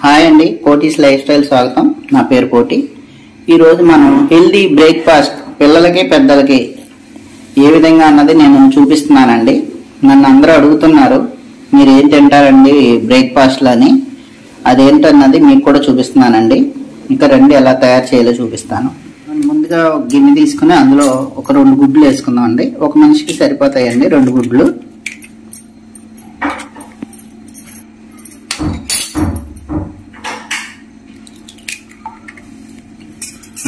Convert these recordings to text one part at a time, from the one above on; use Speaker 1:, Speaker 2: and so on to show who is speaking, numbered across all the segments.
Speaker 1: Hi అండి, కోటీస్ life style స్వాగతం. నా పేరు కోటి. ఈరోజు మనం హెల్దీ బ్రేక్ఫాస్ట్ పిల్లలకి పెద్దలకి ఏ విధంగా అన్నది నేను చూపిస్తున్నానండి. నన్ను అందరూ అడుగుతున్నారు, మీరు ఏం తింటారండి బ్రేక్ఫాస్ట్లో అని. అదేంటన్నది మీకు కూడా చూపిస్తున్నానండి. ఇంకా రండి ఎలా తయారు చేయాలో చూపిస్తాను. ముందుగా గిన్నె తీసుకుని అందులో ఒక 2 గుడ్లు వేసుకుందాం అండి. ఒక మనిషికి సరిపోతాయండి 2 గుడ్లు.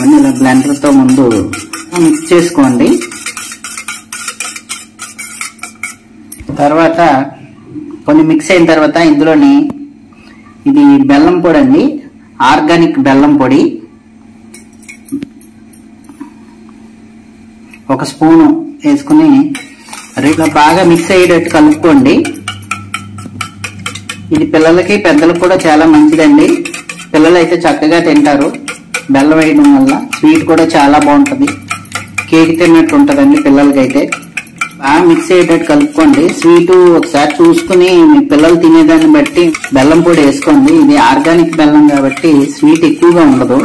Speaker 1: అన్నీ ఇలా బ్లెండర్తో ముందు మిక్స్ చేసుకోండి. తర్వాత కొన్ని మిక్స్ అయిన తర్వాత ఇందులోని ఇది బెల్లం పొడి అండి, ఆర్గానిక్ బెల్లం పొడి 1 స్పూను వేసుకుని ఇలా బాగా మిక్స్ అయ్యేటట్టు కలుపుకోండి. ఇది పిల్లలకి పెద్దలకు కూడా చాలా మంచిదండి. పిల్లలు అయితే చక్కగా తింటారు. బెల్లం వేయడం వల్ల స్వీట్ కూడా చాలా బాగుంటుంది. కేక్ తిన్నట్టు ఉంటుందండి పిల్లలకైతే. బాగా మిక్స్ అయ్యేటట్టు కలుపుకోండి. స్వీటు ఒకసారి చూసుకుని మీ పిల్లలు తినేదాన్ని బట్టి బెల్లం పొడి వేసుకోండి. ఇది ఆర్గానిక్ బెల్లం కాబట్టి స్వీట్ ఎక్కువగా ఉండదు,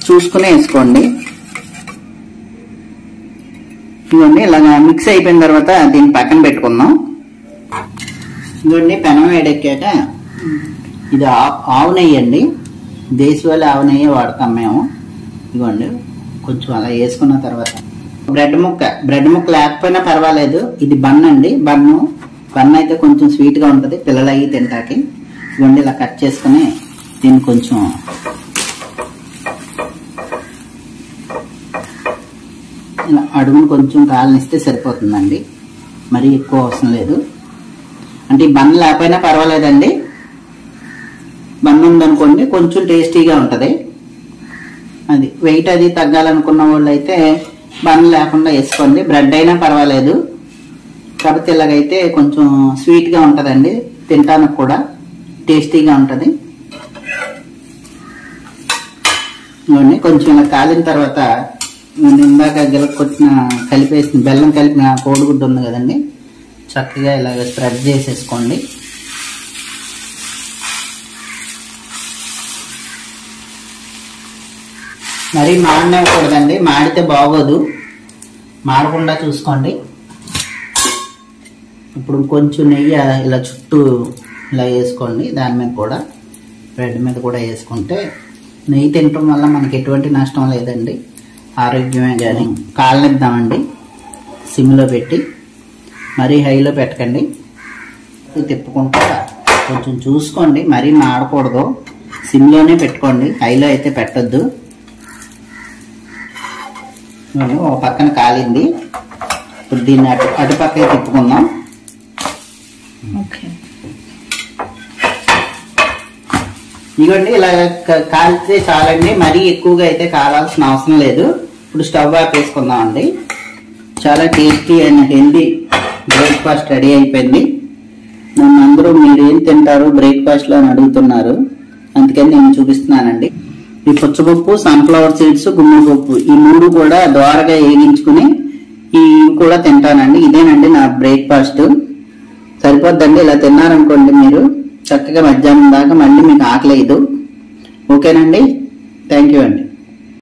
Speaker 1: చూసుకుని వేసుకోండి. ఇవన్నీ ఇలాగా మిక్స్ అయిపోయిన తర్వాత దీన్ని పక్కన పెట్టుకుందాం. ఇవన్నీ పెనం వేడెక్కాక ఇది ఆవు నెయ్యి అండి, దేశవాళీ ఆవు నెయ్యి వాడతాం మేము. ఇదిగోండి కొంచెం అలా వేసుకున్న తర్వాత బ్రెడ్ ముక్క లేకపోయినా పర్వాలేదు. ఇది బన్ అండి, బన్ అయితే కొంచెం స్వీట్ గా ఉంటుంది పిల్లలు అయ్యి తింటాకి. ఇవన్నీ ఇలా కట్ చేసుకుని దీన్ని కొంచెం ఇలా అడుగును కొంచెం కాలనిస్తే సరిపోతుందండి, మరీ ఎక్కువ అవసరం లేదు. అంటే ఈ బన్ లేకపోయినా పర్వాలేదండి, బన్ ఉందనుకోండి కొంచెం టేస్టీగా ఉంటుంది. అది వెయిట్ అది తగ్గాలనుకున్న వాళ్ళు అయితే బన్ లేకుండా వేసుకోండి. బ్రెడ్ అయినా పర్వాలేదు, కాకపోతే ఇలాగైతే కొంచెం స్వీట్గా ఉంటుందండి, తింటానికి కూడా టేస్టీగా ఉంటుంది. ఇవన్నీ కొంచెం ఇలా కాలిన తర్వాత ఇందాక గిలకొట్టిన కలిపేసిన బెల్లం కలిపిన కోడిగుడ్డు ఉంది కదండి, చక్కగా ఇలాగ స్ప్రెడ్ చేసేసుకోండి. మరీ మాడనివ్వకూడదండి, మాడితే బాగోదు, మాడకుండా చూసుకోండి. ఇప్పుడు కొంచెం నెయ్యి ఇలా చుట్టూ ఇలా వేసుకోండి. దాని మీద కూడా బ్రెడ్ మీద కూడా వేసుకుంటే నెయ్యి తినటం వల్ల మనకి ఎటువంటి నష్టం లేదండి, ఆరోగ్యమే. కానీ కాలనిద్దామండి సిమ్లో పెట్టి, మరీ హైలో పెట్టకండి. తిప్పుకుంటా కొంచెం చూసుకోండి, మరీ మాడకూడదు, సిమ్లోనే పెట్టుకోండి, హైలో అయితే పెట్టద్దు. ఒక పక్కన కాలింది, ఇప్పుడు దీన్ని అటుపక్కకి తిప్పుకుందాం. ఇదిగోండి ఇలా కాలితే చాలండి, మరీ ఎక్కువగా అయితే కాలాల్సిన అవసరం లేదు. ఇప్పుడు స్టవ్ ఆపేసుకుందాం అండి. చాలా tasty and healthy breakfast ready అయిపోయింది. నన్ను అందరూ మీరు ఏం తింటారు బ్రేక్ఫాస్ట్లో అని అడుగుతున్నారు, అందుకని నేను చూపిస్తున్నానండి. ఈ పుచ్చపప్పు, సన్ఫ్లవర్ సీడ్స్, గుమ్మడిపప్పు ఈ 3 కూడా దోరగా వేగించుకుని ఇవి కూడా తింటానండి. ఇదేనండి నా బ్రేక్ఫాస్ట్. సరిపోద్దండి, ఇలా తిన్నారనుకోండి మీరు చక్కగా మధ్యాహ్నం దాకా మళ్ళీ మీకు ఆకలేదు. ఓకేనండి, థ్యాంక్ యూ అండి.